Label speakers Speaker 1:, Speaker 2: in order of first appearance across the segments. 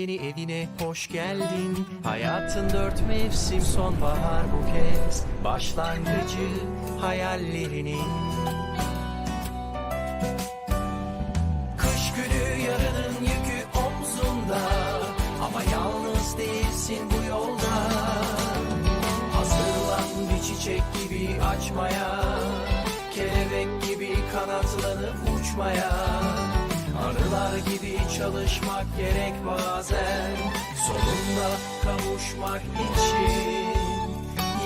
Speaker 1: yeni evine hoş geldin. Hayatın 4 mevsim, sonbahar bu kez. Başlangıcı hayallerinin. Kış günü yarının yükü omzunda. Ama yalnız değilsin bu yolda. Hazırlan bir çiçek gibi açmaya. Kelebek gibi kanatlanıp uçmaya. Arılar gibi çalışmak gerek bazen. Sonunda kavuşmak için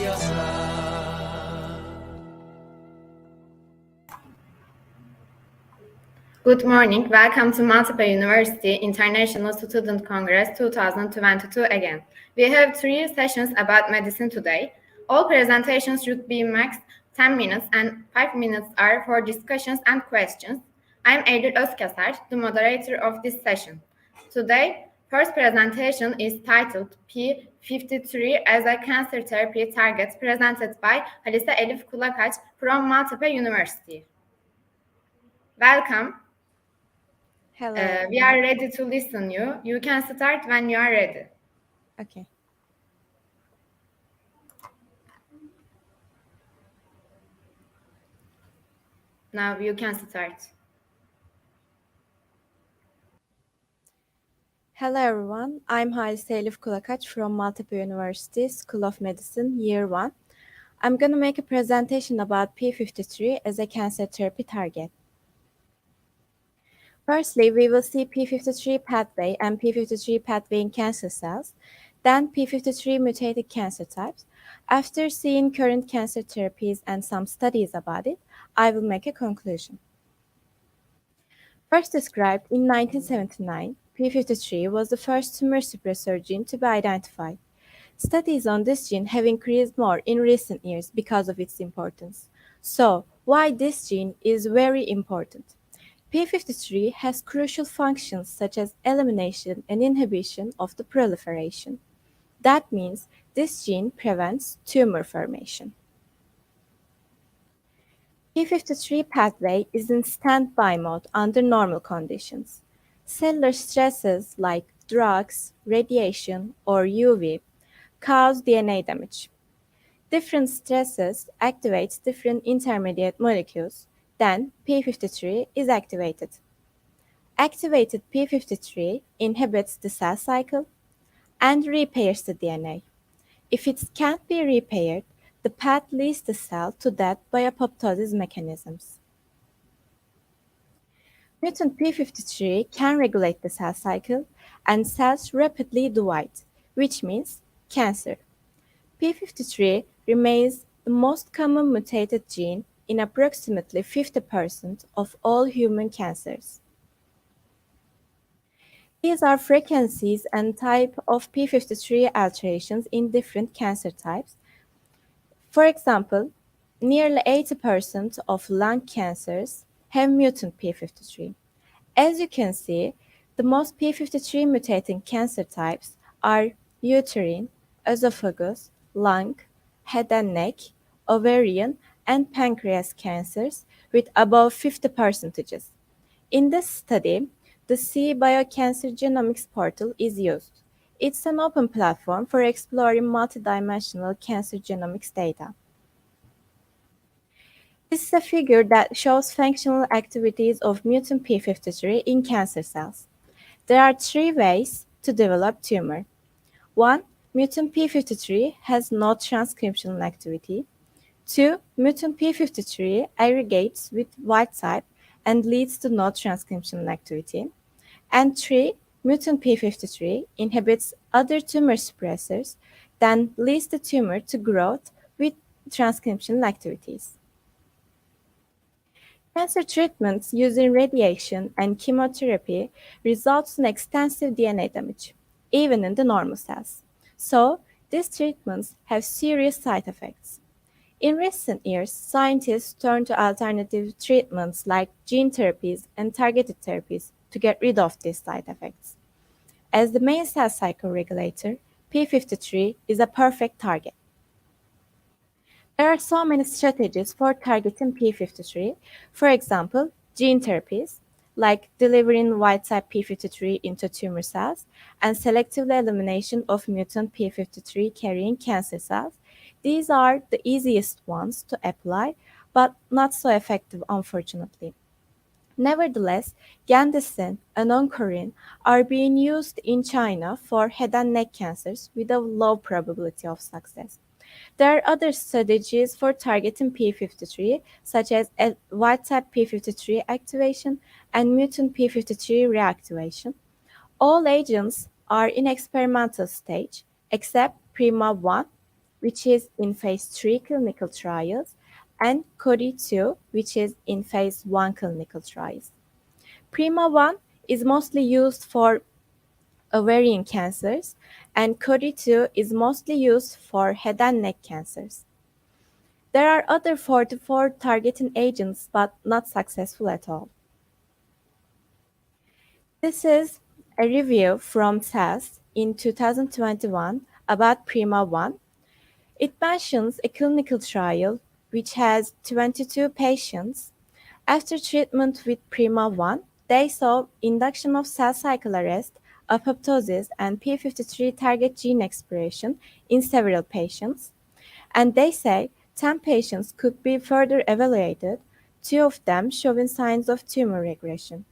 Speaker 1: yaza.
Speaker 2: Good morning. Welcome to Maltepe University International Student Congress 2022 again. We have 3 sessions about medicine today. All presentations should be max 10 minutes and 5 minutes are for discussions and questions. I'm Eylül Özkasar, the moderator of this session. Today, first presentation is titled P53 as a Cancer Therapy Target, presented by Halise Elif Kulakaç from Maltepe University. Welcome.
Speaker 3: Hello.
Speaker 2: We are ready to listen you. You can start when you are ready.
Speaker 3: Okay.
Speaker 2: Now you can start.
Speaker 3: Hello everyone. I'm Halise Elif Kulakaç from Maltepe University School of Medicine, Year 1. I'm going to make a presentation about P53 as a cancer therapy target. Firstly, we will see P53 pathway and P53 pathway in cancer cells, then P53 mutated cancer types. After seeing current cancer therapies and some studies about it, I will make a conclusion. First described in 1979, P53 was the first tumor suppressor gene to be identified. Studies on this gene have increased more in recent years because of its importance. So, why this gene is very important? P53 has crucial functions such as elimination and inhibition of the proliferation. That means this gene prevents tumor formation. P53 pathway is in standby mode under normal conditions. Cellular stresses like drugs, radiation, or UV cause DNA damage. Different stresses activate different intermediate molecules, then P53 is activated. Activated P53 inhibits the cell cycle and repairs the DNA. If it can't be repaired, the path leads the cell to death by apoptosis mechanisms. Mutant P53 can regulate the cell cycle and cells rapidly divide, which means cancer. P53 remains the most common mutated gene in approximately 50% of all human cancers. These are frequencies and type of P53 alterations in different cancer types. For example, nearly 80% of lung cancers have mutant P53. As you can see, the most P53 mutating cancer types are uterine, esophagus, lung, head and neck, ovarian, and pancreas cancers with above 50%. In this study, the C Biocancer Genomics portal is used. It's an open platform for exploring multidimensional cancer genomics data. This is a figure that shows functional activities of mutant P53 in cancer cells. There are 3 ways to develop tumor. 1. Mutant P53 has no transcriptional activity. 2. Mutant P53 aggregates with wild type and leads to no transcriptional activity. And 3. Mutant P53 inhibits other tumor suppressors, then leads the tumor to growth with transcriptional activities. Cancer treatments using radiation and chemotherapy results in extensive DNA damage, even in the normal cells. So, these treatments have serious side effects. In recent years, scientists turned to alternative treatments like gene therapies and targeted therapies to get rid of these side effects. As the main cell cycle regulator, P53 is a perfect target. There are so many strategies for targeting P53, for example, gene therapies, like delivering wild-type p53 into tumor cells and selective elimination of mutant p53 carrying cancer cells. These are the easiest ones to apply, but not so effective, unfortunately. Nevertheless, Gandesin and Oncorin are being used in China for head and neck cancers with a low probability of success. There are other strategies for targeting p53, such as wild-type p53 activation and mutant p53 reactivation. All agents are in experimental stage, except PRIMA-1, which is in phase 3 clinical trials, and CORI-2, which is in phase 1 clinical trials. PRIMA-1 is mostly used for ovarian cancers, and CORI-2 is mostly used for head and neck cancers. There are other 44 targeting agents, but not successful at all. This is a review from TAS in 2021 about PRIMA-1. It mentions a clinical trial which has 22 patients. After treatment with PRIMA-1, they saw induction of cell cycle arrest, apoptosis, and p53 target gene expression in several patients, and they say 10 patients could be further evaluated, 2 of them showing signs of tumor regression.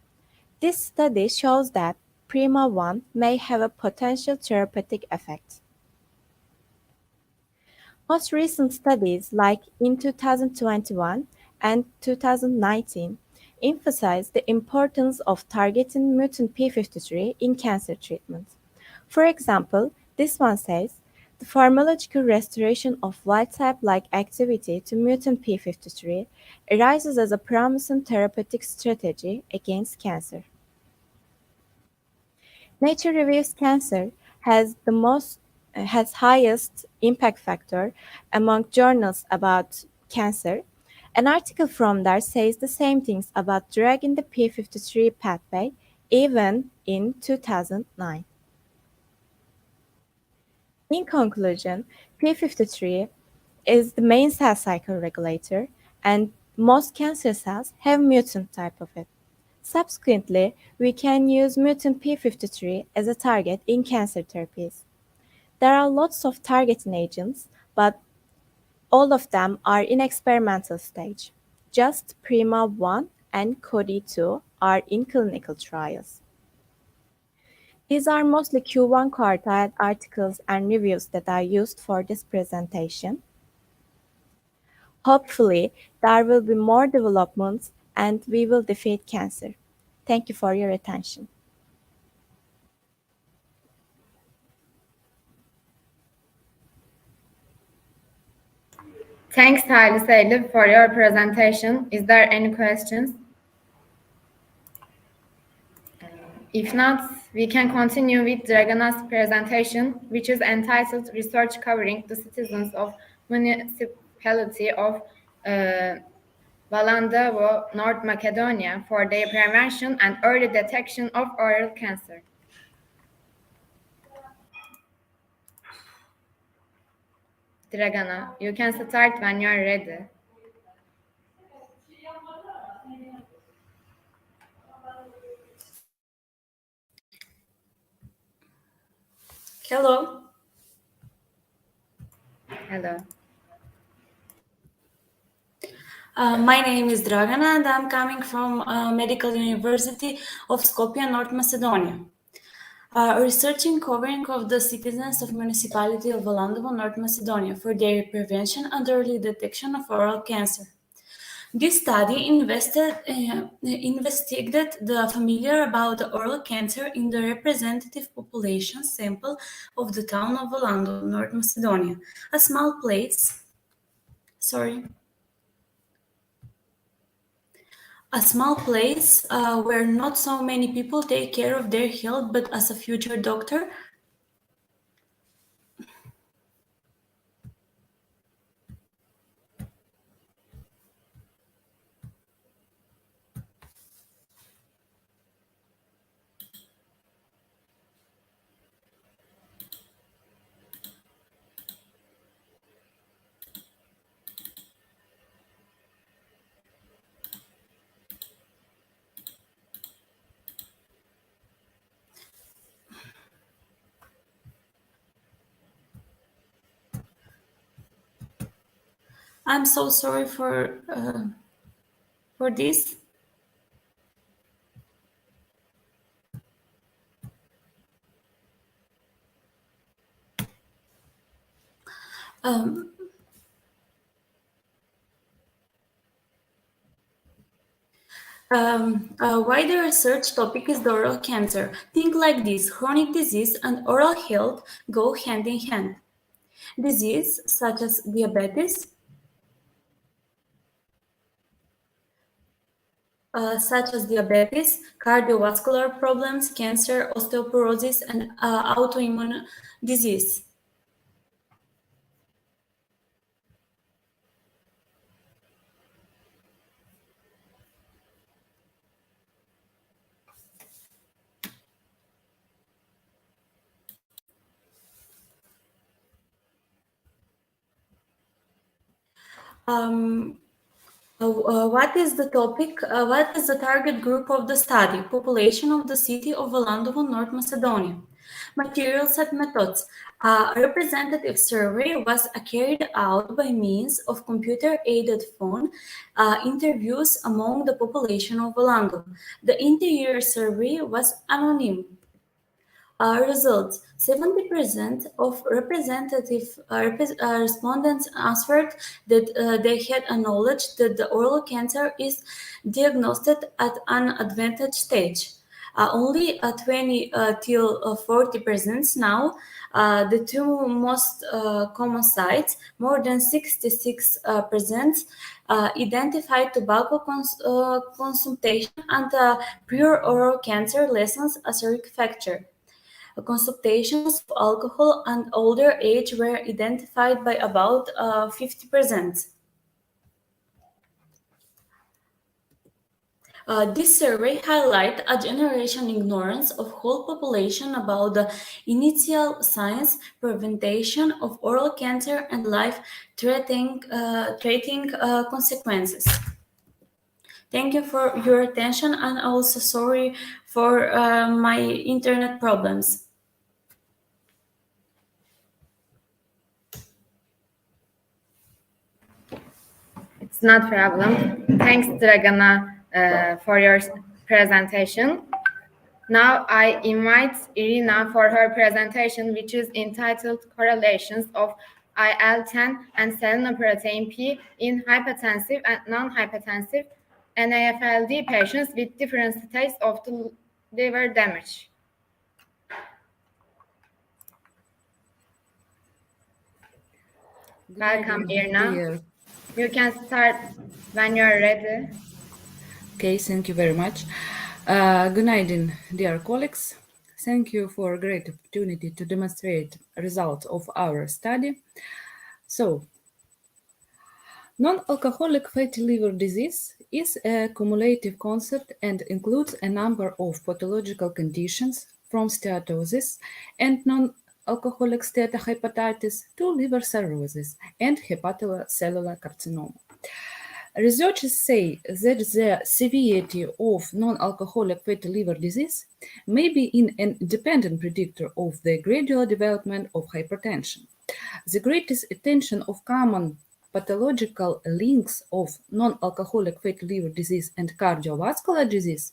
Speaker 3: This study shows that PRIMA-1 may have a potential therapeutic effect. Most recent studies, like in 2021 and 2019, emphasize the importance of targeting mutant p53 in cancer treatment. For example, this one says, the pharmacological restoration of wild-type-like activity to mutant p53 arises as a promising therapeutic strategy against cancer. Nature Reviews Cancer has highest impact factor among journals about cancer. An article from there says the same things about drug in the P53 pathway, even in 2009. In conclusion, P53 is the main cell cycle regulator, and most cancer cells have mutant type of it. Subsequently, we can use mutant p53 as a target in cancer therapies. There are lots of targeting agents, but all of them are in experimental stage. Just PRIMA-1 and CORI-2 are in clinical trials. These are mostly Q1 quartile articles and reviews that are used for this presentation. Hopefully, there will be more developments and we will defeat cancer. Thank you for your attention.
Speaker 2: Thanks, Halise, for your presentation. Is there any questions? If not, we can continue with Dragana's presentation, which is entitled Research Covering the Citizens of Municipality of Valandovo, North Macedonia for their prevention and early detection of oral cancer. Dragana, you can start when you are ready.
Speaker 4: Hello.
Speaker 2: Hello.
Speaker 4: My name is Dragana and I'm coming from Medical University of Skopje, North Macedonia. Researching covering of the citizens of municipality of Valandovo, North Macedonia for their prevention and early detection of oral cancer. This study investigated the familiar about the oral cancer in the representative population sample of the town of Valandovo, North Macedonia, a small place. A small place where not so many people take care of their health, but as a future doctor, I'm so sorry for this. Um, why the research topic is the oral cancer? Think like this: chronic disease and oral health go hand in hand. Disease such as diabetes, cardiovascular problems, cancer, osteoporosis, and autoimmune disease. What is the topic? What is the target group of the study? Population of the city of Valandovo, North Macedonia. Materials and methods. A representative survey was carried out by means of computer-aided phone interviews among the population of Valandovo. The interior survey was anonymous. Results: 70% of representative respondents answered that they had a knowledge that the oral cancer is diagnosed at an advanced stage. Only 20 till 40% now. The two most common sites, more than 66% identified tobacco consumption and pure oral cancer lessons as a risk factor. Consultations of alcohol and older age were identified by about 50%. This survey highlights a generation ignorance of whole population about the initial signs, prevention of oral cancer, and life-threatening consequences. Thank you for your attention, and also sorry for my internet problems.
Speaker 2: It's not problem. Thanks, Dragana, for your presentation. Now I invite Irina for her presentation, which is entitled Correlations of IL-10 and selenoprotein P in hypertensive and non-hypertensive NAFLD patients with different states of the liver damage. Welcome, Irina. You can start when you're ready.
Speaker 5: Okay, thank you very much. Good evening, dear colleagues. Thank you for a great opportunity to demonstrate results of our study. So, non-alcoholic fatty liver disease is a cumulative concept and includes a number of pathological conditions from steatosis and non-alcoholic steatohepatitis to liver cirrhosis and hepatocellular carcinoma. Researchers say that the severity of non-alcoholic fatty liver disease may be an independent predictor of the gradual development of hypertension. The greatest attention of common pathological links of non-alcoholic fatty liver disease and cardiovascular disease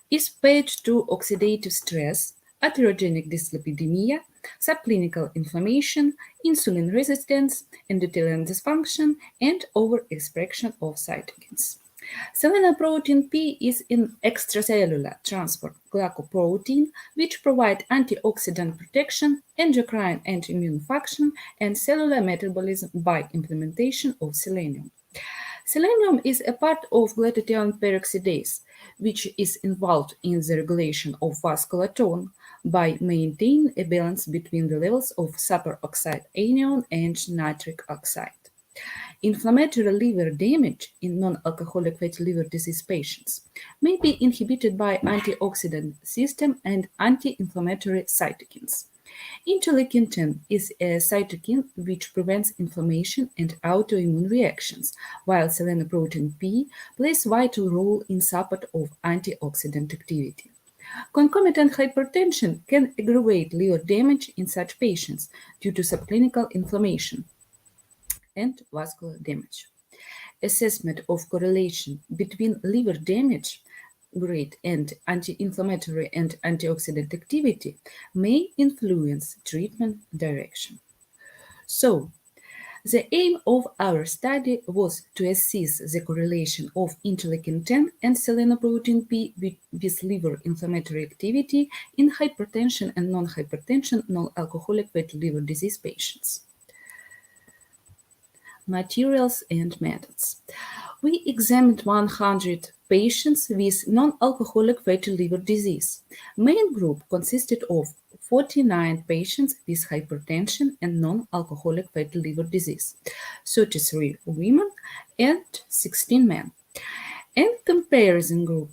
Speaker 5: is paid to oxidative stress, atherogenic dyslipidemia, subclinical inflammation, insulin resistance, endothelial dysfunction, and overexpression of cytokines. Selenoprotein P is an extracellular transport glycoprotein which provides antioxidant protection, endocrine and immune function, and cellular metabolism by implementation of selenium. Selenium is a part of glutathione peroxidase, which is involved in the regulation of vascular tone by maintaining a balance between the levels of superoxide anion and nitric oxide. Inflammatory liver damage in non-alcoholic fatty liver disease patients may be inhibited by antioxidant system and anti-inflammatory cytokines. Interleukin-10 is a cytokine which prevents inflammation and autoimmune reactions, while selenoprotein P plays a vital role in support of antioxidant activity. Concomitant hypertension can aggravate liver damage in such patients due to subclinical inflammation. and vascular damage. Assessment of correlation between liver damage grade and anti-inflammatory and antioxidant activity may influence treatment direction. So, the aim of our study was to assess the correlation of interleukin-10 and selenoprotein P with liver inflammatory activity in hypertension and non-hypertension, non-alcoholic fatty liver disease patients. Materials and methods. We examined 100 patients with non-alcoholic fatty liver disease. Main group consisted of 49 patients with hypertension and non-alcoholic fatty liver disease, 33 women and 16 men. And comparison group,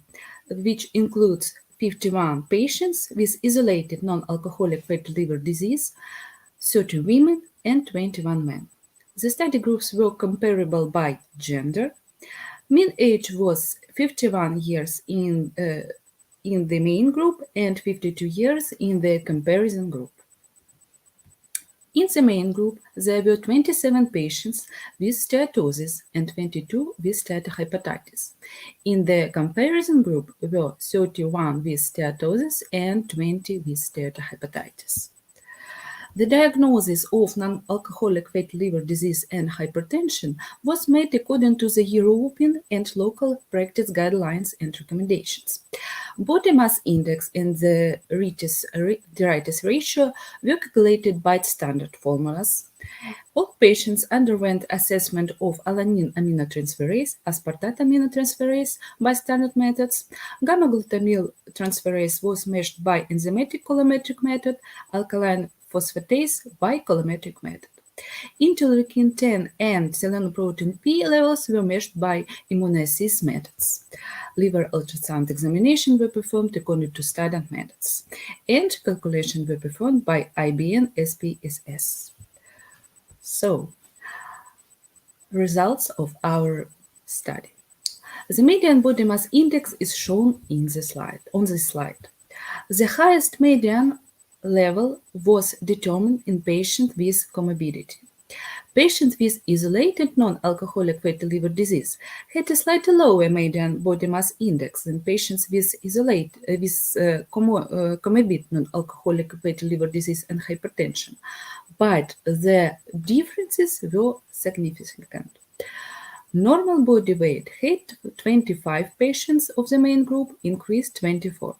Speaker 5: which includes 51 patients with isolated non-alcoholic fatty liver disease, 30 women and 21 men. The study groups were comparable by gender. Mean age was 51 years in the main group and 52 years in the comparison group. In the main group, there were 27 patients with steatosis and 22 with steatohepatitis. In the comparison group were 31 with steatosis and 20 with steatohepatitis. The diagnosis of non-alcoholic fatty liver disease and hypertension was made according to the European and local practice guidelines and recommendations. Body mass index and the detritus ratio were calculated by standard formulas. All patients underwent assessment of alanine aminotransferase, aspartate aminotransferase by standard methods. Gamma-glutamyl transferase was measured by enzymatic colorimetric method, alkaline phosphatase by colorimetric method. Interleukin-10 and selenoprotein P levels were measured by immunoassay methods. Liver ultrasound examination were performed according to standard methods, and calculations were performed by IBN SPSS. So, results of our study. The median body mass index is shown on this slide. The highest median level was determined in patients with comorbidity. Patients with isolated non-alcoholic fatty liver disease had a slightly lower median body mass index than patients with comorbid non-alcoholic fatty liver disease and hypertension, but the differences were significant. Normal body weight had 25 patients of the main group, increased 24.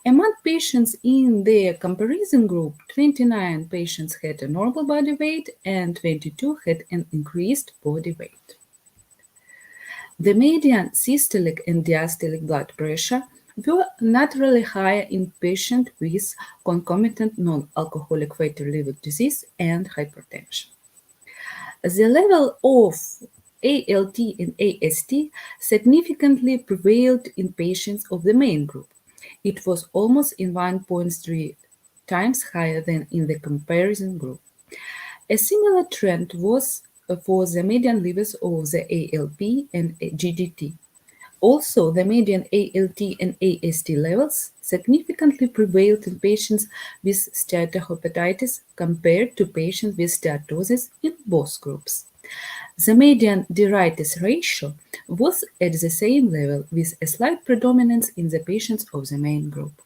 Speaker 5: Among patients in the comparison group, 29 patients had a normal body weight and 22 had an increased body weight. The median systolic and diastolic blood pressure were naturally higher in patients with concomitant non-alcoholic fatty liver disease and hypertension. The level of ALT and AST significantly prevailed in patients of the main group. It was almost in 1.3 times higher than in the comparison group. A similar trend was for the median levels of the ALP and GGT. Also, the median ALT and AST levels significantly prevailed in patients with steatohepatitis compared to patients with steatosis in both groups. The median detritus ratio was at the same level, with a slight predominance in the patients of the main group.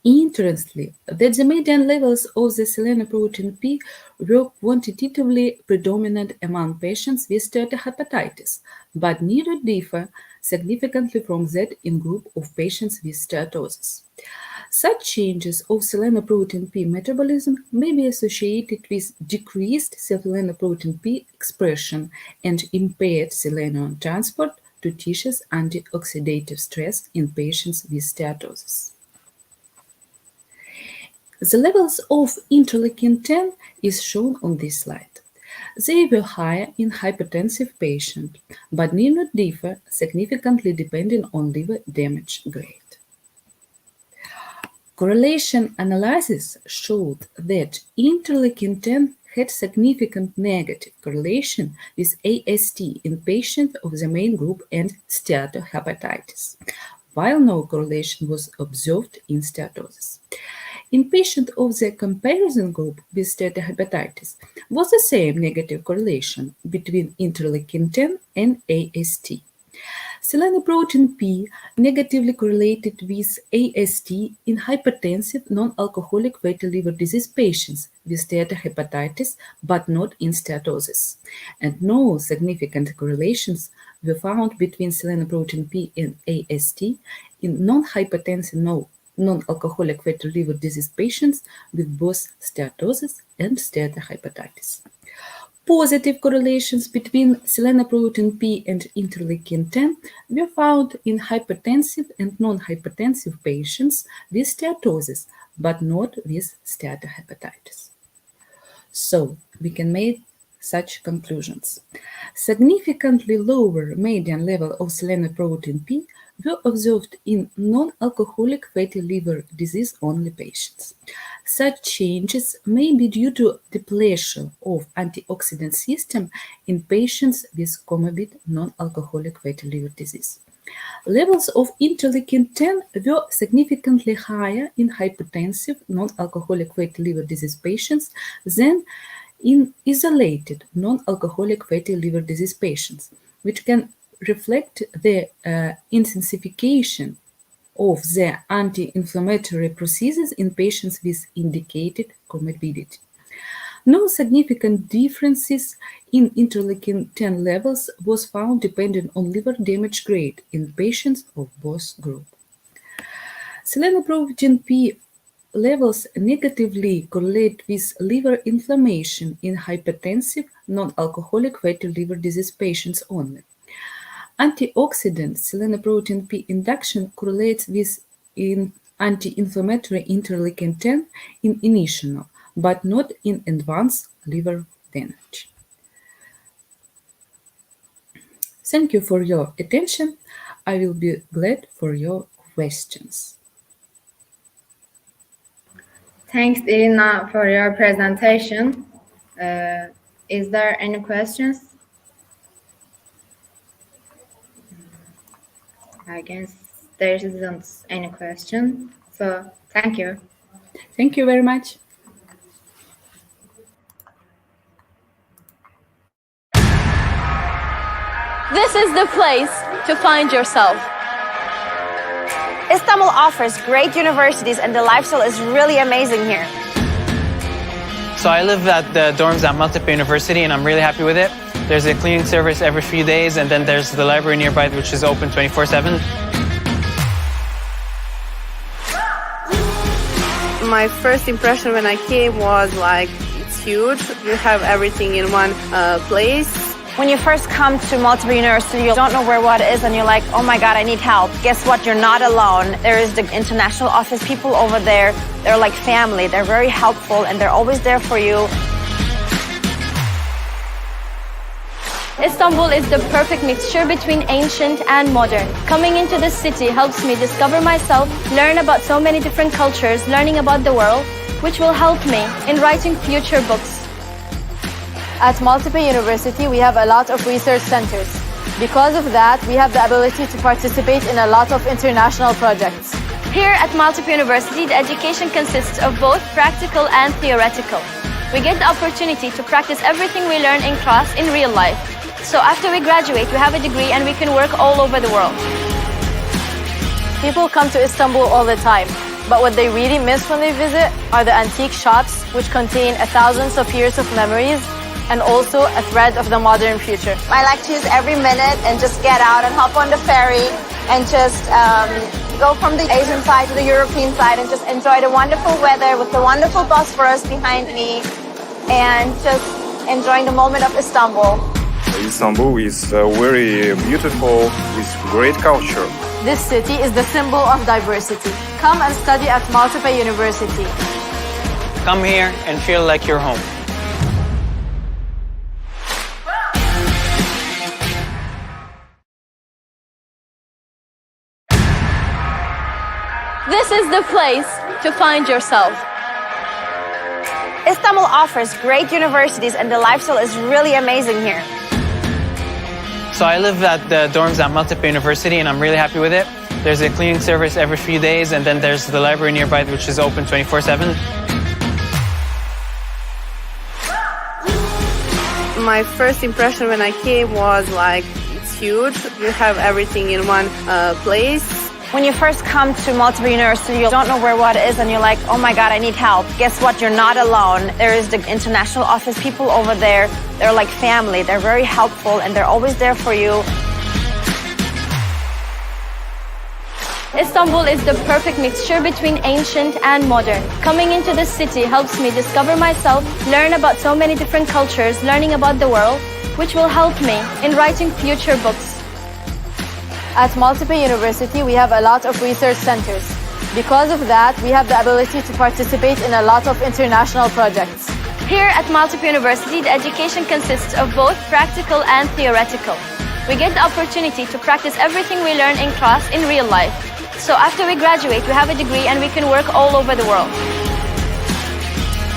Speaker 5: Interestingly, that the median levels of the selenoprotein P were quantitatively predominant among patients with steatohepatitis, but neither differ significantly from that in group of patients with steatosis. Such changes of selenoprotein P metabolism may be associated with decreased selenoprotein P expression and impaired selenium transport to tissues under oxidative stress in patients with steatosis. The levels of interleukin-10 is shown on this slide. They were higher in hypertensive patients, but need not differ significantly depending on liver damage grade. Correlation analysis showed that interleukin-10 had significant negative correlation with AST in patients of the main group and steatohepatitis, while no correlation was observed in steatosis. in patients of the comparison group with steatohepatitis was the same negative correlation between interleukin-10 and AST. Selenoprotein P negatively correlated with AST in hypertensive non-alcoholic fatty liver disease patients with steatohepatitis but not in steatosis, and no significant correlations were found between selenoprotein P and AST in non-hypertensive non-alcoholic fatty liver disease patients with both steatosis and steatohepatitis. Positive correlations between selenoprotein P and interleukin-10 were found in hypertensive and non-hypertensive patients with steatosis, but not with steatohepatitis. So, we can make such conclusions. Significantly lower median level of selenoprotein P were observed in non-alcoholic fatty liver disease-only patients. Such changes may be due to depletion of antioxidant system in patients with comorbid non-alcoholic fatty liver disease. Levels of interleukin-10 were significantly higher in hypertensive non-alcoholic fatty liver disease patients than in isolated non-alcoholic fatty liver disease patients, which can reflect the intensification of the anti-inflammatory processes in patients with indicated comorbidity. No significant differences in interleukin-10 levels was found depending on liver damage grade in patients of both groups. Selenoprotein P levels negatively correlate with liver inflammation in hypertensive non-alcoholic fatty liver disease patients only. Antioxidant selenoprotein P induction correlates with anti-inflammatory interleukin-10 in initial, but not in advanced liver damage. Thank you for your attention. I will be glad for your questions.
Speaker 2: Thanks, Irina, for your presentation. Is there any questions? I guess there isn't any question. So thank you.
Speaker 5: Thank you very much.
Speaker 6: This is the place to find yourself.
Speaker 7: Istanbul offers great universities and the lifestyle is really amazing here.
Speaker 8: So I live at the dorms at Maltepe University and I'm really happy with it. There's a cleaning service every few days and then there's the library nearby which is open 24/7.
Speaker 9: My first impression when I came was like, it's huge. You have everything in one place.
Speaker 7: When you first come to Maltepe University, you don't know where what is and you're like, oh my God, I need help. Guess what? You're not alone. There is the international office people over there. They're like family. They're very helpful and they're always there for you.
Speaker 6: Istanbul is the perfect mixture between ancient and modern. Coming into this city helps me discover myself, learn about so many different cultures, learning about the world, which will help me in writing future books.
Speaker 10: At Maltepe University, we have a lot of research centers. Because of that, we have the ability to participate in a lot of international projects.
Speaker 6: Here at Maltepe University, the education consists of both practical and theoretical. We get the opportunity to practice everything we learn in class in real life. So after we graduate, we have a degree and we can work all over the world.
Speaker 10: People come to Istanbul all the time, but what they really miss when they visit are the antique shops, which contain thousands of years of memories and also a thread of the modern future.
Speaker 7: I like to use every minute and just get out and hop on the ferry and just go from the Asian side to the European side and just enjoy the wonderful weather with the wonderful Bosphorus behind me and just enjoying the moment of Istanbul.
Speaker 11: Istanbul is very beautiful with great culture.
Speaker 10: This city is the symbol of diversity. Come and study at Maltepe University.
Speaker 8: Come here and feel like you're home.
Speaker 6: This is the place to find yourself.
Speaker 7: Istanbul offers great universities and the lifestyle is really amazing here.
Speaker 8: So I live at the dorms at Maltepe University and I'm really happy with it. There's a cleaning service every few days, and then there's the library nearby, which is open 24/7.
Speaker 9: My first impression when I came was like, it's huge. You have everything in one place.
Speaker 6: When you first come to Maltepe University, you don't know where what is, and you're like, oh my God, I need help. Guess what? You're not alone. There is the international office people over there. They're like family. They're very helpful, and they're always there for you. Istanbul is the perfect mixture between ancient and modern. Coming into this city helps me discover myself, learn about so many different cultures, learning about the world, which will help me in writing future books.
Speaker 10: At Maltepe University, we have a lot of research centers. Because of that, we have the ability to participate in a lot of international projects.
Speaker 6: Here at Maltepe University, the education consists of both practical and theoretical. We get the opportunity to practice everything we learn in class in real life. So after we graduate, we have a degree and we can work all over the world.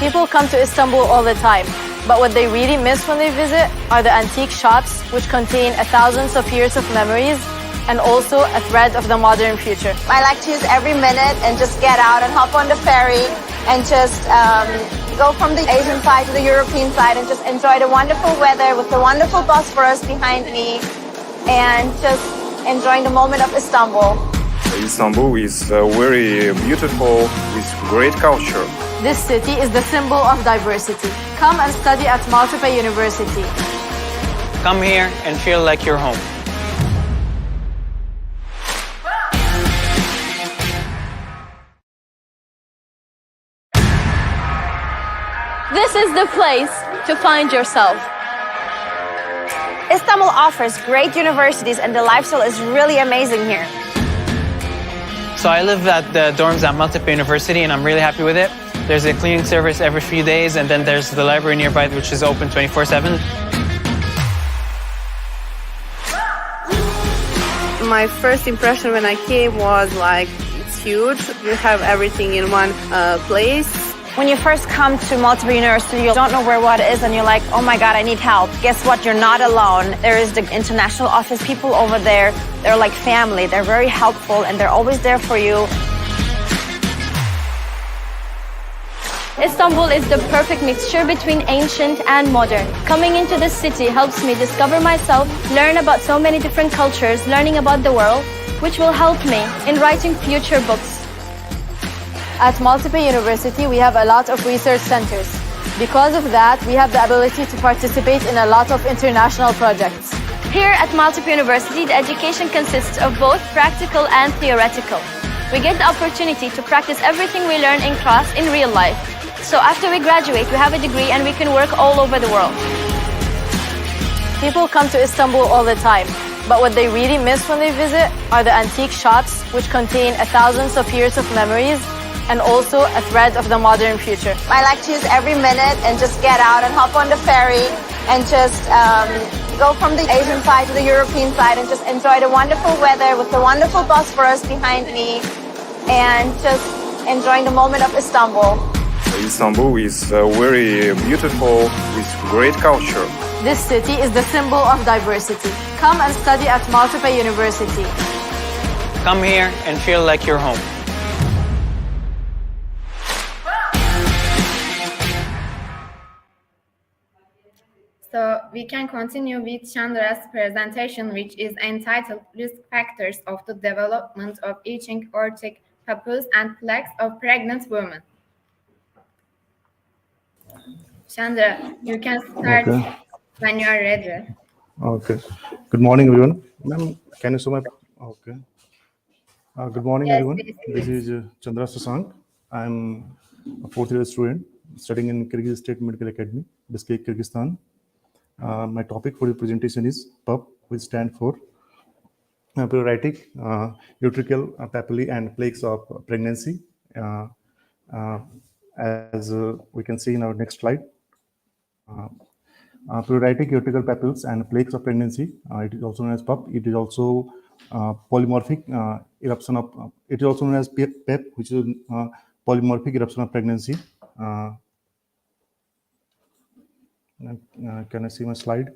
Speaker 10: People come to Istanbul all the time, but what they really miss when they visit are the antique shops, which contain thousands of years of memories and also a thread of the modern future.
Speaker 7: I like to use every minute and just get out and hop on the ferry and just go from the Asian side to the European side and just enjoy the wonderful weather with the wonderful Bosphorus behind me and just enjoying the moment of Istanbul.
Speaker 11: Istanbul is very beautiful with great culture.
Speaker 10: This city is the symbol of diversity. Come and study at Maltepe University.
Speaker 8: Come here and feel like you're home.
Speaker 6: This is the place to find yourself.
Speaker 7: Istanbul offers great universities and the lifestyle is really amazing here.
Speaker 8: So I live at the dorms at Maltepe University, and I'm really happy with it. There's a cleaning service every few days, and then there's the library nearby, which is open 24/7.
Speaker 9: My first impression when I came was like, it's huge. You have everything in one place.
Speaker 6: When you first come to Maltepe University, you don't know where what is, and you're like, oh my God, I need help. Guess what? You're not alone. There is the international office people over there. They're like family. They're very helpful, and they're always there for you. Istanbul is the perfect mixture between ancient and modern. Coming into this city helps me discover myself, learn about so many different cultures, learning about the world, which will help me in writing future books.
Speaker 10: At Maltepe University, we have a lot of research centers. Because of that, we have the ability to participate in a lot of international projects.
Speaker 6: Here at Maltepe University, the education consists of both practical and theoretical. We get the opportunity to practice everything we learn in class in real life. So after we graduate, we have a degree and we can work all over the world.
Speaker 10: People come to Istanbul all the time, but what they really miss when they visit are the antique shops, which contain thousands of years of memories and also a thread of the modern future.
Speaker 7: I like to use every minute and just get out and hop on the ferry and just go from the Asian side to the European side and just enjoy the wonderful weather with the wonderful Bosphorus behind me and just enjoying the moment of Istanbul.
Speaker 11: Istanbul is very beautiful with great culture.
Speaker 10: This city is the symbol of diversity. Come and study at Maltepe University.
Speaker 8: Come here and feel like you're home.
Speaker 2: So we can continue with Chandra's presentation, which is entitled Risk Factors of the Development of Itching Aortic Papules and Plaques of Pregnant Women. Chandra, you can start when you are ready.
Speaker 12: Okay. Good morning, everyone. Ma'am, can you show my... Okay. Good morning,
Speaker 2: Yes,
Speaker 12: everyone.
Speaker 2: yes,
Speaker 12: This is Chandra Sasank. I'm a fourth-year student studying in Kyrgyz State Medical Academy, Bishkek, Kyrgyzstan. My topic for the presentation is PUP, which stands for Paralytic Uterine Papules and Plaques of Pregnancy. As we can see in our next slide. Paralytic uterine papules and plaques of pregnancy. It is also known as PUP. It is also polymorphic eruption of. It is also known as PEP, which is polymorphic eruption of pregnancy. Can I see my slide?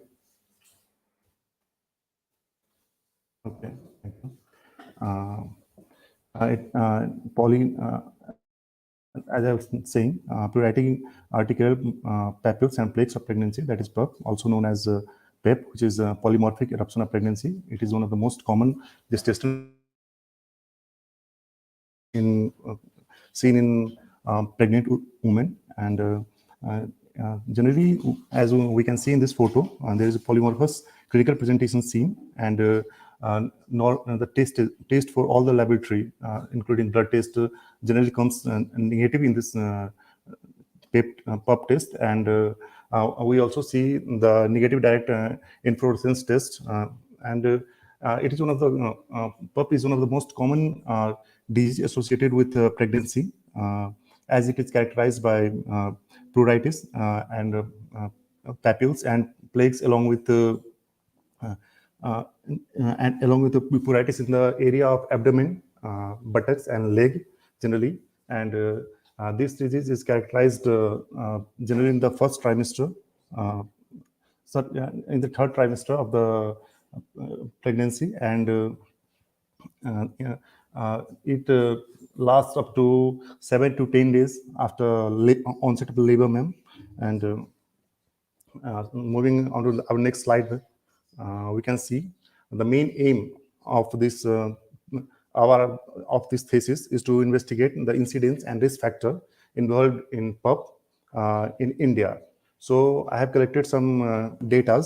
Speaker 12: Okay. Thank you. as I was saying, pruritic arterial papules and plaques of pregnancy, that is PERP, also known as PEP, which is polymorphic eruption of pregnancy. It is one of the most common gestational seen in pregnant women, and generally, as we can see in this photo, there is a polymorphous critical presentation seen, and the test for all the laboratory, including blood test, generally comes negative in this PEP test, and we also see the negative direct inflorescence test, and it is one of the PEP is one of the most common disease associated with pregnancy, as it is characterized by pruritus and papules and plaques, along with the pruritus in the area of abdomen, buttocks, and leg generally. And this disease is characterized generally in the first trimester, in the third trimester of the pregnancy, and it lasts up to 7 to 10 days after onset of the labor, ma'am. And moving on to our next slide, we can see the main aim of this this thesis is to investigate the incidence and risk factor involved in PERP in India. So I have collected some data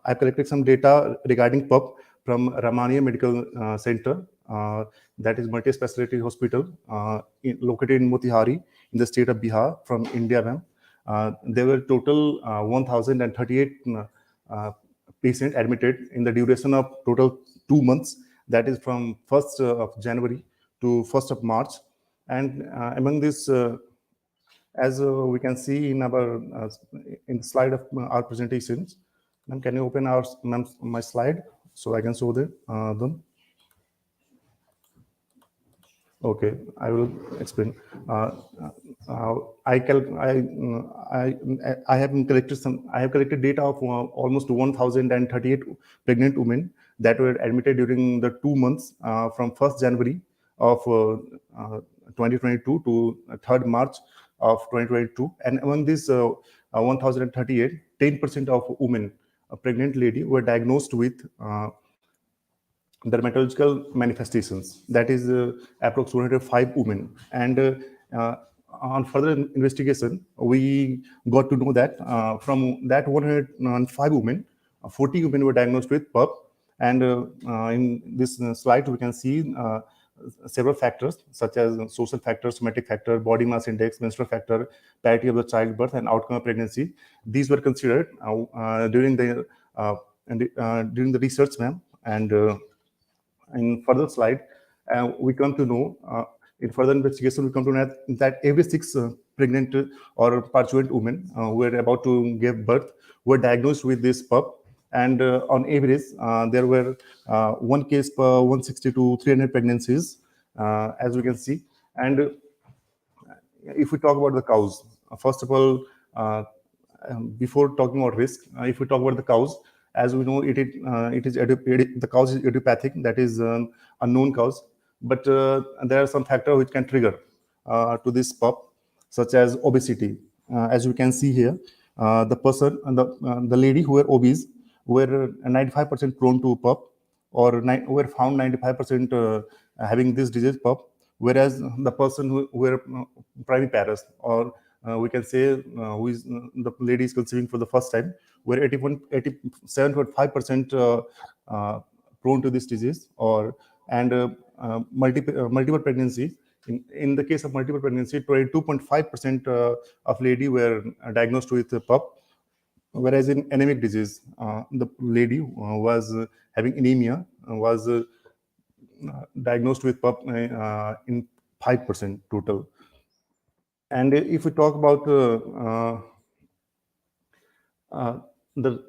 Speaker 12: I've collected some data regarding PERP from Ramania Medical Center, that is multi-specialty hospital located in Motihari in the state of Bihar from India, ma'am. There were total 1,038 patients admitted in the duration of total 2 months, that is from 1st of January to 1st of March. And among this, as we can see in our in the slide of our presentations, ma'am, can you open my slide so I can show them? Okay, I will explain. I have collected data of almost 1,038 pregnant women that were admitted during the 2 months from 1st January of 2022 to 3rd March of 2022. And among these 1,038, 10% of women, a pregnant lady, were diagnosed with dermatological manifestations. That is approximately 5 women. And on further investigation, we got to know that from that 105 women, 40 women were diagnosed with PERP. And in this slide, we can see several factors such as social factors, somatic factor, body mass index, menstrual factor, parity of the childbirth, and outcome of pregnancy. These were considered during the research, ma'am. And in further slide, we come to know, in further investigation, we come to know that every 6 pregnant or pursuant women who were about to give birth were diagnosed with this PERP. And on average, there were 1 case per 160 to 300 pregnancies, as we can see. And if we talk about the cause, first of all, before talking about risk, if we talk about the cause, as we know, the cause is idiopathic, that is unknown cause. But there are some factors which can trigger to this PERP, such as obesity. As you can see here, the lady who were obese were 95% prone to PERP, or were found 95% having this disease PERP, whereas the person who were primiparous, or we can say the lady is conceiving for the first time, were 87.5% prone to this disease, and multiple pregnancies. In the case of multiple pregnancy, 22.5% of lady were diagnosed with PERP, whereas in anemic disease, the lady was having anemia was diagnosed with PERP in 5% total. And if we talk about the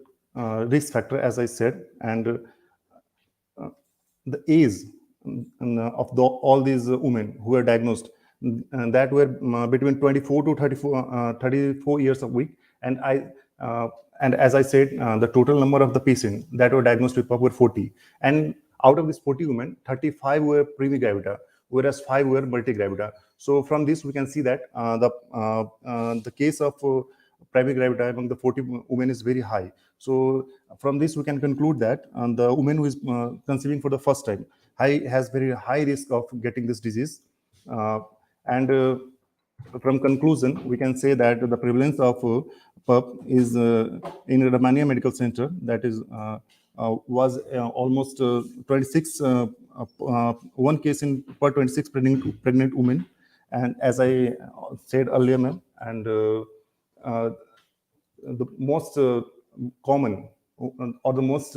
Speaker 12: risk factor, as I said, and the age of all these women who were diagnosed, that were between 24 to 34 years of age. And And as I said, the total number of the patients that were diagnosed with PUP were 40. And out of these 40 women, 35 were primigravida, whereas 5 were multigravida. So from this, we can see that the case of primigravida among the 40 women is very high. So from this, we can conclude that the woman who is conceiving for the first time has very high risk of getting this disease. And from conclusion, we can say that the prevalence of PUP is in Romania Medical Center, that is was almost 26, one case in per 26 pregnant women. And as I said earlier, ma'am, and the most common or the most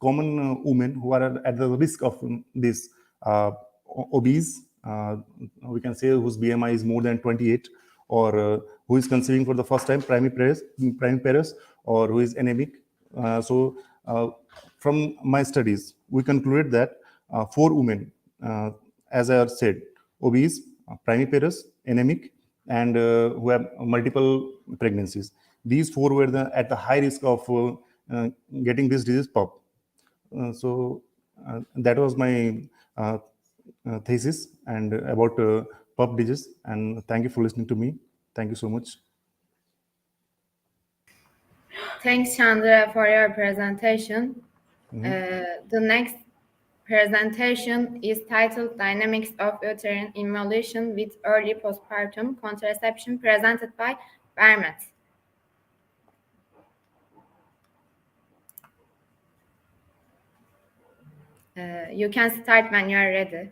Speaker 12: common women who are at the risk of this obese, we can say whose BMI is more than 28, or who is conceiving for the first time, primiparous, or who is anemic. From my studies, we concluded that 4 women, as I said, obese, primiparous, anemic, and who have multiple pregnancies. These 4 were at the high risk of getting this disease PUP. That was my thesis and about PUP disease. And thank you for listening to me. Thank you so much.
Speaker 2: Thanks, Chandra, for your presentation. The next presentation is titled Dynamics of Uterine Emulation with Early Postpartum Contraception, presented by MEDNS. You can start when you are ready.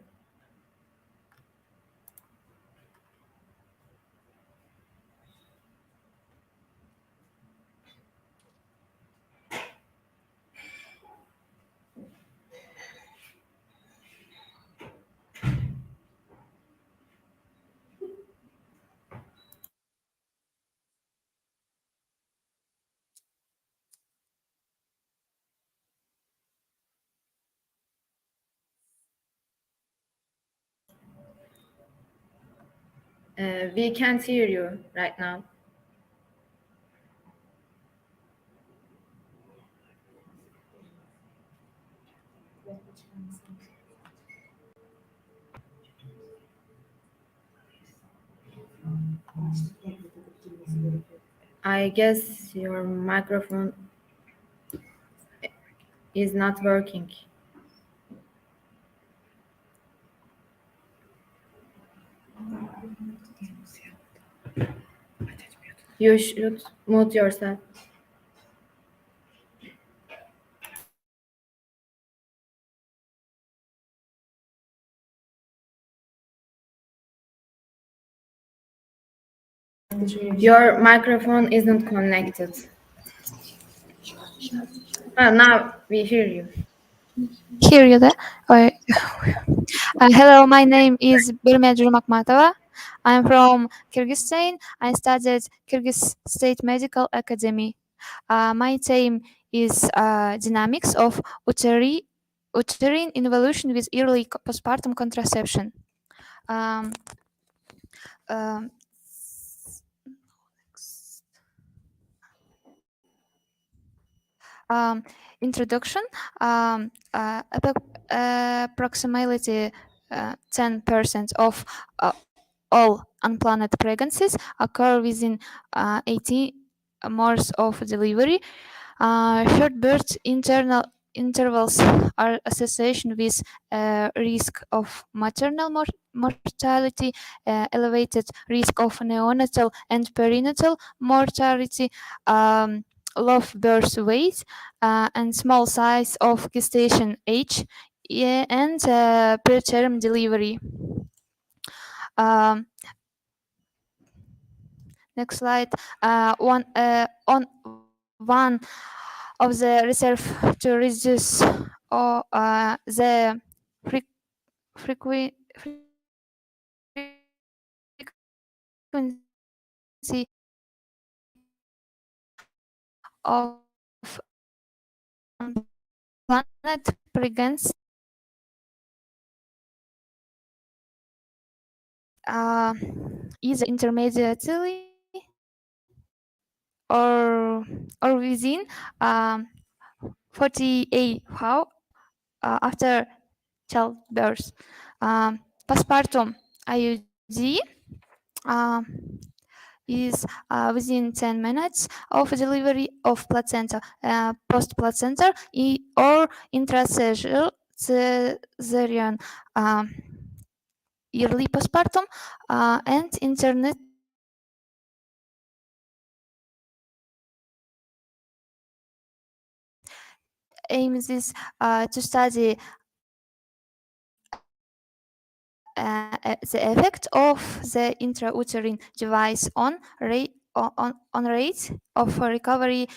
Speaker 2: We can't hear you right now. I guess your microphone is not working. You should mute yourself. Your microphone isn't connected. Now we hear you.
Speaker 13: Hear you there? Hello, my name is Birmedru Makmatova. I'm from Kyrgyzstan. I studied Kyrgyz State Medical Academy. My theme is dynamics of uterine involution with early postpartum contraception. Introduction. Approximately 10% of all unplanned pregnancies occur within 18 months of delivery. Short birth intervals are associated with risk of maternal mortality, elevated risk of neonatal and perinatal mortality, low birth weight, and small size of gestation age, and preterm delivery. Next slide. On one of the reserve to reduce the frequency of unplanned pregnancy is intermediately or within 48 hours after childbirth. Postpartum IUD is within 10 minutes of delivery of placenta, post-placenta or intracesarean early postpartum, and internet aims is to study the effect of the intrauterine device on rate of recovery,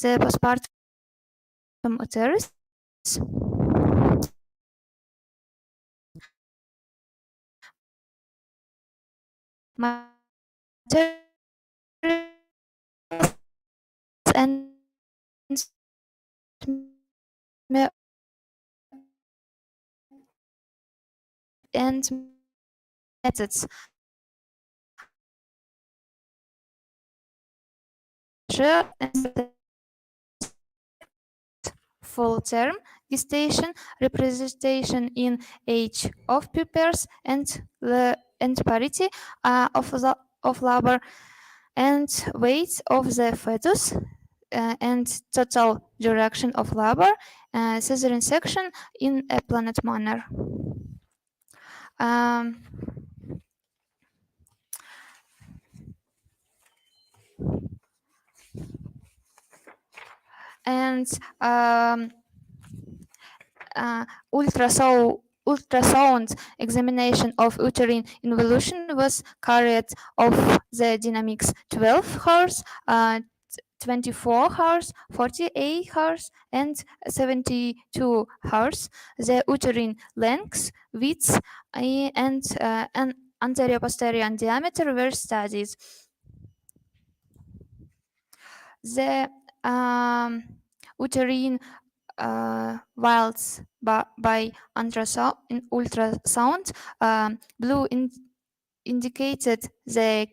Speaker 13: the postpartum uterus, and methods full-term gestation, representation in age of prepares, and parity of labor, and weight of the fetus, and total duration of labor, cesarean section in a planned manner. And ultrasound examination of uterine involution was carried of the dynamics 12 hours, 24 hours, 48 hours, and 72 hours. The uterine length, width, and anterior-posterior diameter were studied. The uterine whilst by ultrasound, blue indicated the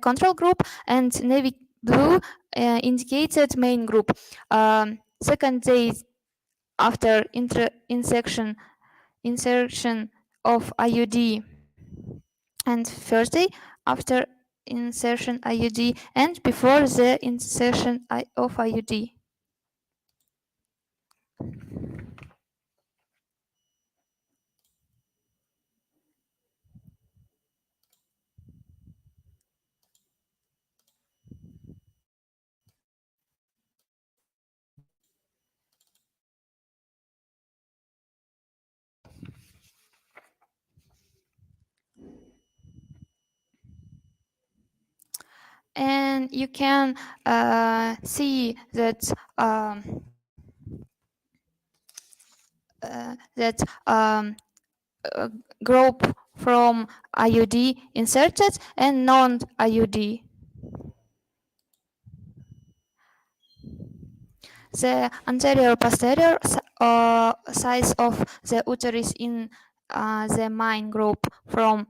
Speaker 13: control group, and navy blue indicated main group. Second day after insertion of IUD, and first day after insertion IUD, and before the insertion of IUD. And you can see that group from IUD inserted and non-IUD. The anterior-posterior size of the uterus in the main group from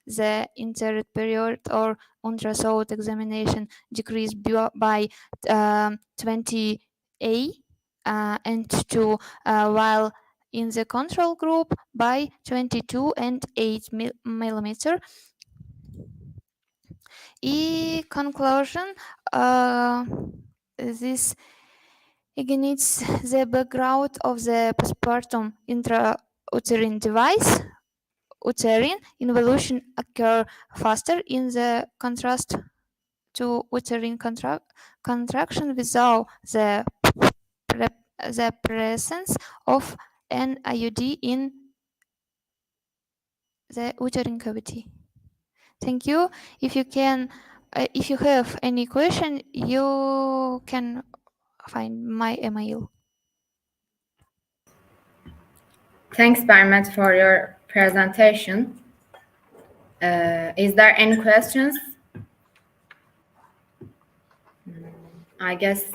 Speaker 13: the interred period or ultrasound examination decreased by 20 A and 2, while in the control group by 22 and 8 millimeter. In conclusion, this ignites the background of the postpartum intrauterine device. Uterine involution occur faster in the contrast to uterine contraction without the presence of an IUD in the uterine cavity. Thank you. If you have any question, you can find my email.
Speaker 2: Thanks very much for your presentation. Is there any questions? I guess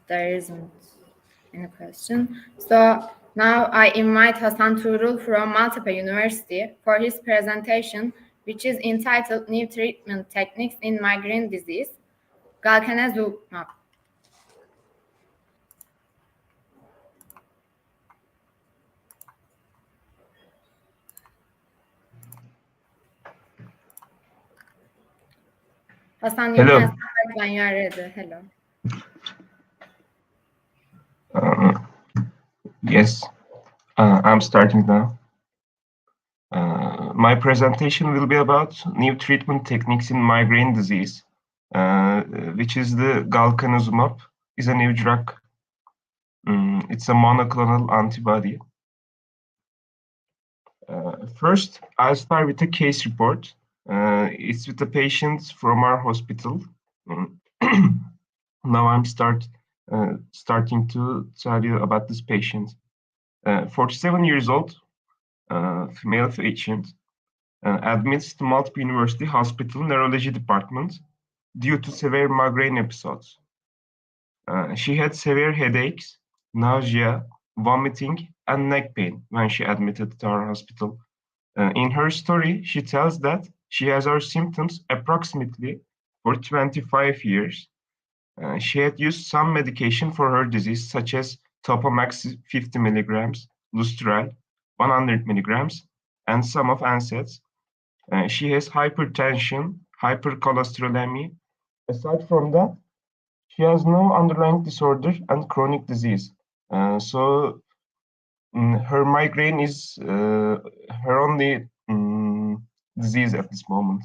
Speaker 2: there isn't any question. So now I invite Hasan Tuğrul from Maltepe University for his presentation which is entitled New Treatment Techniques in Migraine Disease, galcanezumab. Hassan, you
Speaker 14: Hello.
Speaker 2: can start when you are ready. Hello.
Speaker 14: Yes, I'm starting now. My presentation will be about new treatment techniques in migraine disease, which is the galcanezumab, is a new drug. It's a monoclonal antibody. First, I'll start with a case report. It's with a patient from our hospital. Now I'm starting to tell you about this patient. 47 years old, female patient, admits to Maltepe University Hospital Neurology Department due to severe migraine episodes. She had severe headaches, nausea, vomiting, and neck pain when she admitted to our hospital. In her story, she tells that she has her symptoms approximately for 25 years. She had used some medication for her disease, such as Topamax 50 milligrams, Lustral 100 milligrams, and some of NSAIDs. She has hypertension, hypercholesterolemia. Aside from that, she has no underlying disorder and chronic disease. So her migraine is her only disease at this moment.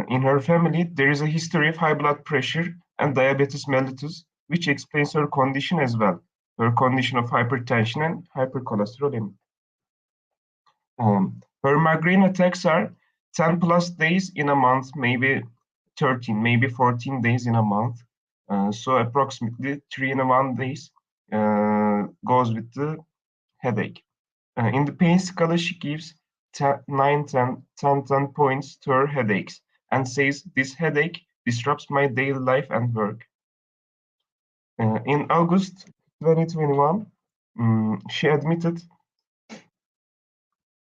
Speaker 14: In her family, there is a history of high blood pressure and diabetes mellitus, which explains her condition as well, her condition of hypertension and hypercholesterolemia. Her migraine attacks are 10 plus days in a month, maybe 13, maybe 14 days in a month. So approximately 3 in 1 days goes with the headache. In the pain scale, she gives 9, 10 points to her headaches and says, "This headache disrupts my daily life and work." In August 2021, she admitted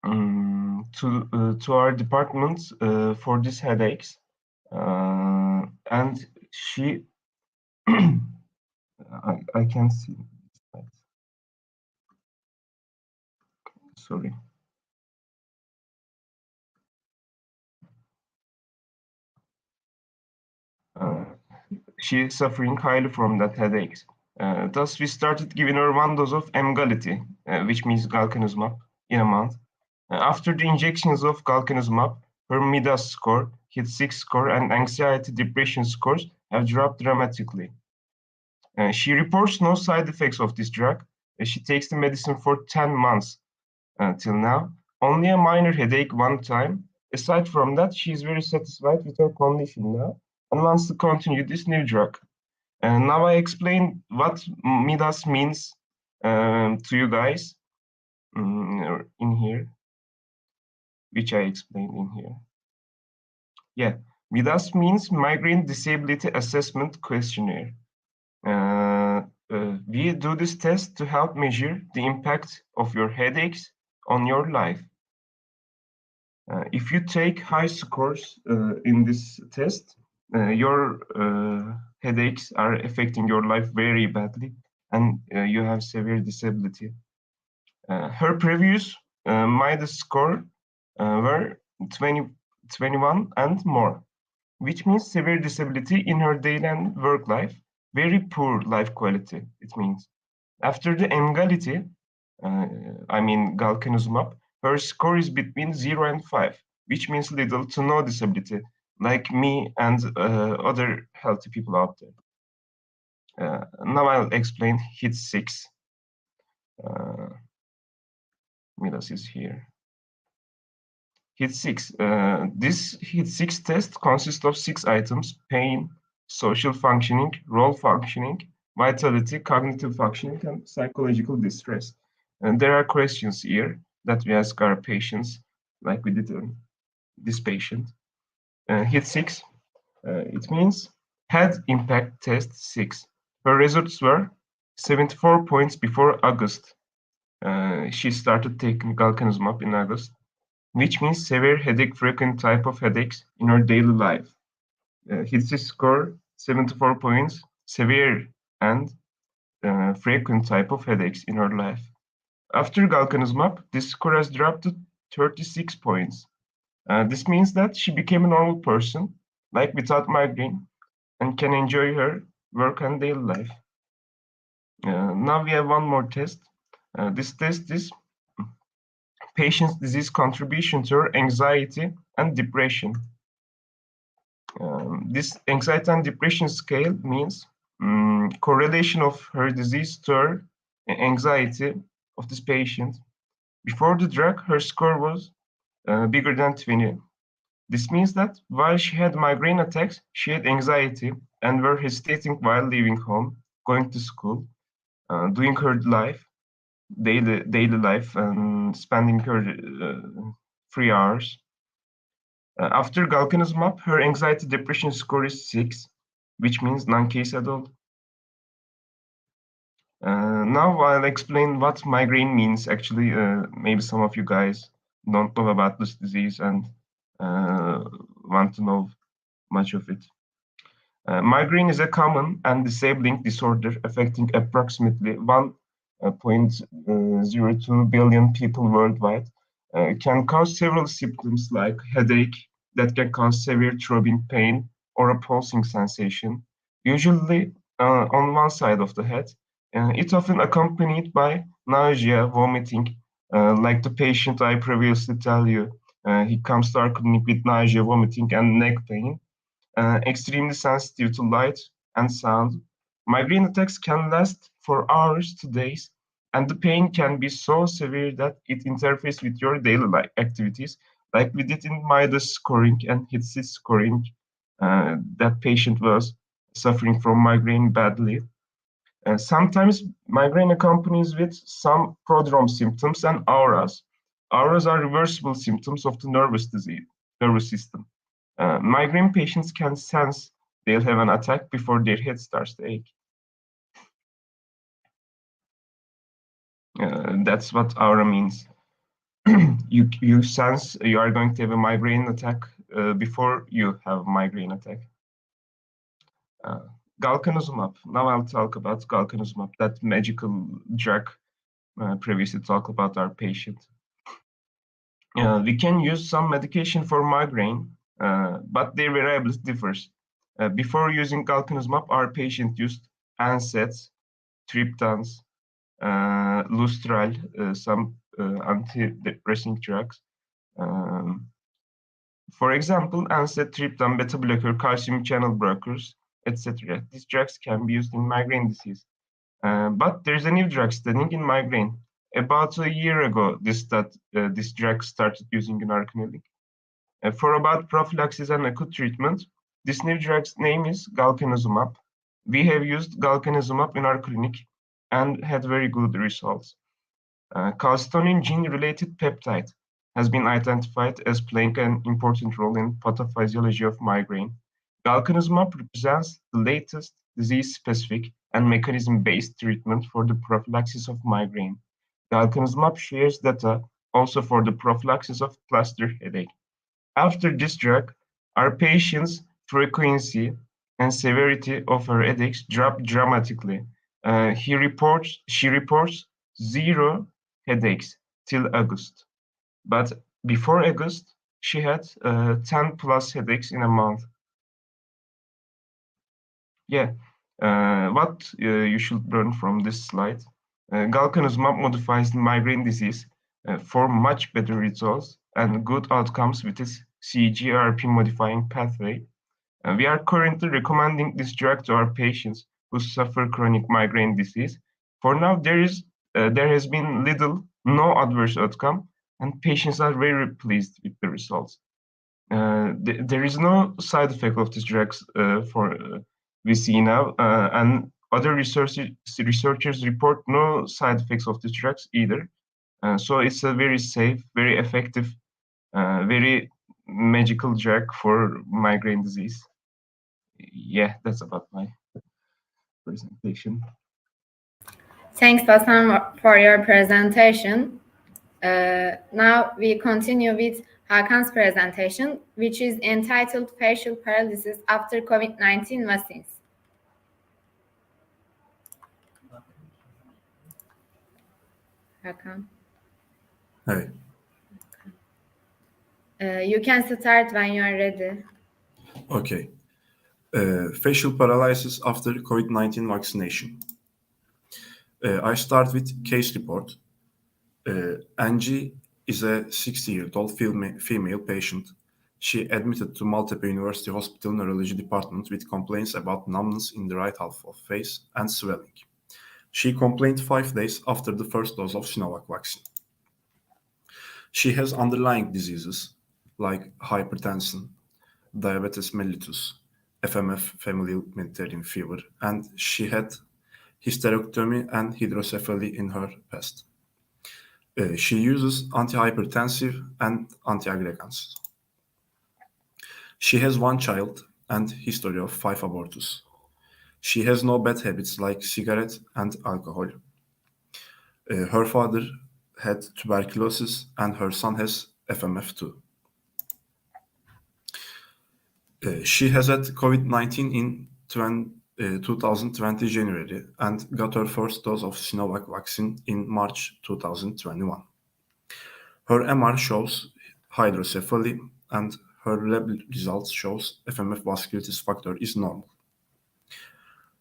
Speaker 14: to our department for these headaches, and she I can see. Sorry. She is suffering highly from that headaches. Thus, we started giving her 1 dose of Emgality, which means galcanezumab, in a month. After the injections of galcanezumab, her MEDNS score, HIT6 score, and anxiety depression scores have dropped dramatically. She reports no side effects of this drug. She takes the medicine for 10 months till now. Only a minor headache one time. Aside from that, she is very satisfied with her condition now and wants to continue this new drug. And now I explain what MEDNS means to you guys in here, which I explained in here. Yeah, MEDNS means Migraine Disability Assessment Questionnaire. We do this test to help measure the impact of your headaches on your life. If you take high scores in this test, your headaches are affecting your life very badly, and you have severe disability. Her previous MEDNS score were 20, 21 and more, which means severe disability in her daily and work life, very poor life quality, it means. After the Emgality, I mean galcanezumab, her score is between 0 and 5, which means little to no disability, like me and other healthy people out there. Now I'll explain HIT6. MEDNS is here. HIT6. This HIT6 test consists of 6 items: pain, social functioning, role functioning, vitality, cognitive functioning, and psychological distress. And there are questions here that we ask our patients, like we did this patient. HIT6, it means Head Impact Test 6. Her results were 74 points before August. She started taking galcanezumab in August. which means severe headache, frequent type of headaches in her daily life. HITSI score 74 points, severe and frequent type of headaches in her life. After galcanezumab, this score has dropped to 36 points. This means that she became a normal person, like without migraine, and can enjoy her work and daily life. Now we have one more test. This test is patient's disease contribution to her anxiety and depression. This anxiety and depression scale means correlation of her disease to her anxiety of this patient. Before the drug, her score was bigger than 20. This means that while she had migraine attacks, she had anxiety and were hesitating while leaving home, going to school, doing her life, daily life, and spending her free hours. After galcanezumab, her anxiety depression score is 6, which means non-case at all. Now I'll explain what migraine means. Actually, maybe some of you guys don't know about this disease and want to know much of it. Migraine is a common and disabling disorder affecting approximately 1.02 billion people worldwide. It can cause several symptoms like headache that can cause severe throbbing pain or a pulsing sensation, usually on one side of the head. It's often accompanied by nausea, vomiting, like the patient I previously tell you. He comes to our clinic with nausea, vomiting, and neck pain. Extremely sensitive to light and sound. Migraine attacks can last for hours to days, and the pain can be so severe that it interferes with your daily life activities, like we did in MEDNS scoring and HITSI scoring. That patient was suffering from migraine badly. Sometimes migraine accompanies with some prodrome symptoms and auras. Auras are reversible symptoms of the nervous system. Migraine patients can sense they'll have an attack before their head starts to ache. That's what aura means. you sense you are going to have a migraine attack before you have a migraine attack. Galcanezumab. Now I'll talk about galcanezumab, that magical drug previously talked about our patient. We can use some medication for migraine, but their variability differs. Before using galcanezumab, our patient used NSAIDs, triptans, Lustral, some antidepressant drugs. For example, NSAID, triptan, beta blocker, calcium channel blockers, etc. These drugs can be used in migraine disease. But there's a new drug studying in migraine. About a year ago, this drug started using in our clinic. For about prophylaxis and acute treatment, this new drug's name is galcanezumab. We have used galcanezumab in our clinic and had very good results. Calcitonin gene-related peptide has been identified as playing an important role in pathophysiology of migraine. Galcanezumab represents the latest disease-specific and mechanism-based treatment for the prophylaxis of migraine. Galcanezumab shares data also for the prophylaxis of cluster headache. After this drug, our patient's frequency and severity of her headaches dropped dramatically. She reports 0 headaches till August. But before August, she had 10 plus headaches in a month. Yeah, what you should learn from this slide. Galcanezumab modifies the migraine disease for much better results and good outcomes with its CGRP modifying pathway. We are currently recommending this drug to our patients who suffer chronic migraine disease. For now, there has been no adverse outcome, and patients are very pleased with the results. There is no side effect of these drugs we see now, and other researchers report no side effects of these drugs either. So it's a very safe, very effective, very magical drug for migraine disease. Yeah, that's about my presentation.
Speaker 2: Thanks, Bassam, for your presentation. Now we continue with Hakan's presentation, which is entitled Facial Paralysis After COVID-19 Vaccines. Hakan.
Speaker 15: Hey.
Speaker 2: You can start when you are ready.
Speaker 15: Okay. Facial paralysis after COVID-19 vaccination. I start with case report. Angie is a 60-year-old female patient. She admitted to Maltepe University Hospital Neurology Department with complaints about numbness in the right half of face and swelling. She complained 5 days after the first dose of Sinovac vaccine. She has underlying diseases like hypertension, diabetes mellitus, FMF, familial Mediterranean fever, and she had hysterectomy and hydrocephaly in her past. She uses antihypertensive and antiaggregants. She has 1 child and history of 5 abortus. She has no bad habits like cigarette and alcohol. Her father had tuberculosis and her son has FMF too. She has had COVID-19 in 2020 January and got her first dose of Sinovac vaccine in March 2021. Her MR shows hydrocephaly and her lab results shows FMF vasculitis factor is normal.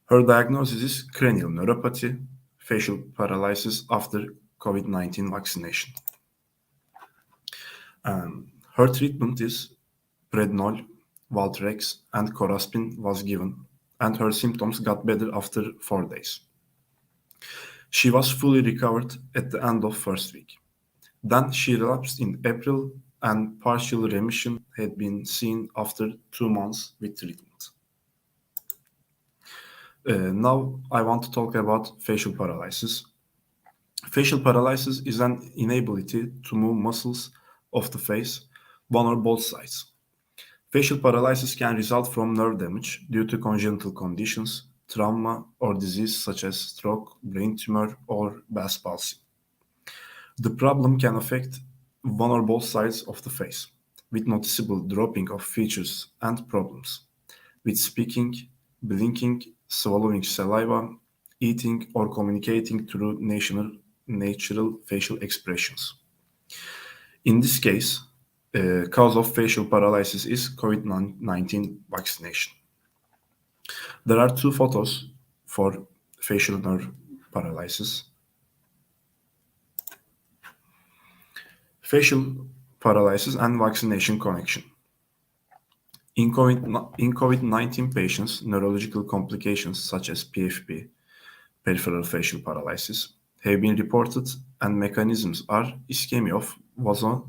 Speaker 15: Her diagnosis is cranial neuropathy, facial paralysis after COVID-19 vaccination. Her treatment is prednol, Valtrex, and Coraspin was given, and her symptoms got better after 4 days. She was fully recovered at the end of first week. Then she relapsed in April, and partial remission had been seen after 2 months with treatment. Now I want to talk about facial paralysis. Facial paralysis is an inability to move muscles of the face, one or both sides. Facial paralysis can result from nerve damage due to congenital conditions, trauma, or disease such as stroke, brain tumor, or Bell's palsy. The problem can affect one or both sides of the face, with noticeable dropping of features and problems, with speaking, blinking, swallowing saliva, eating, or communicating through natural facial expressions. In this case, cause of facial paralysis is COVID-19 vaccination. There are 2 photos for facial nerve paralysis. Facial paralysis and vaccination connection. In COVID-19 patients, neurological complications such as PFP, peripheral facial paralysis, have been reported, and mechanisms are ischemia of vasa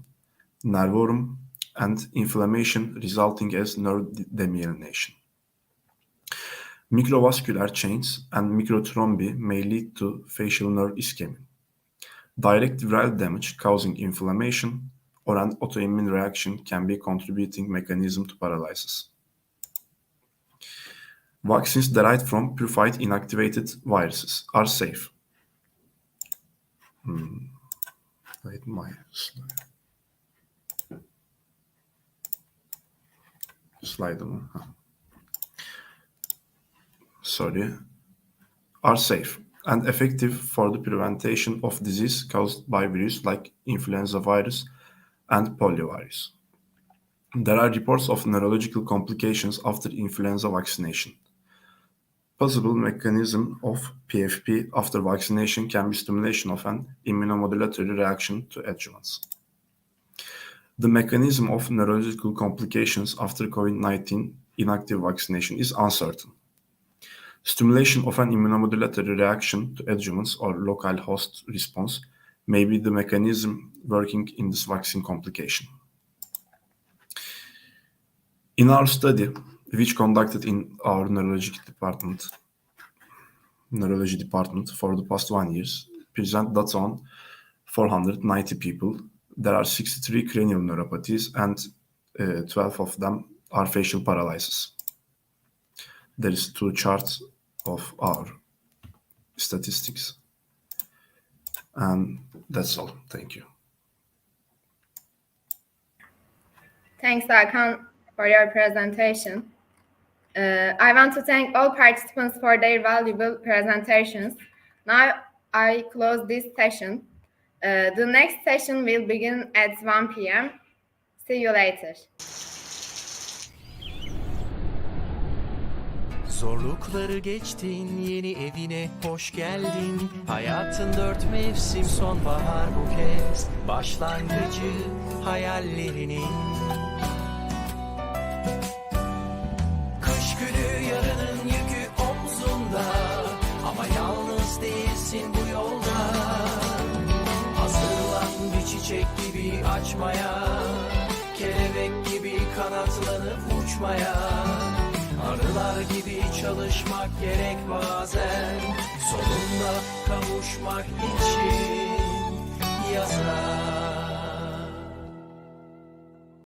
Speaker 15: nervorum and inflammation resulting as nerve demyelination. Microvascular chains and microthrombi may lead to facial nerve ischemia. Direct viral damage causing inflammation or an autoimmune reaction can be a contributing mechanism to paralysis. Vaccines derived from purified inactivated viruses are safe. Wait, my slide. Sorry. Are safe and effective for the prevention of disease caused by virus like influenza virus and poliovirus. There are reports of neurological complications after influenza vaccination. Possible mechanism of PFP after vaccination can be stimulation of an immunomodulatory reaction to adjuvants. The mechanism of neurological complications after COVID-19 inactive vaccination is uncertain. Stimulation of an immunomodulatory reaction to adjuvants or local host response may be the mechanism working in this vaccine complication. In our study, which conducted in our neurology department for the past 1 year, present data on 490 people. There are 63 cranial neuropathies and 12 of them are facial paralysis. There is 2 charts of our statistics. And that's all. Thank you.
Speaker 2: Thanks, Hakan, for your presentation. I want to thank all participants for their valuable presentations. Now I close this session. The next session will begin at 1 p.m. See you later.
Speaker 1: Zorlukları geçtin, yeni evine hoş geldin. Hayatın 4 mevsim, sonbahar bu kez. Başlangıcı hayallerinin. Kış günü yarının yükü omzunda. Ama yalnız değilsin bu yolda. Hazırlan bir çiçek gibi açmaya. Kelebek gibi kanatlanıp uçmaya. Arılar gibi çalışmak gerek bazen. Sonunda kavuşmak için yaza.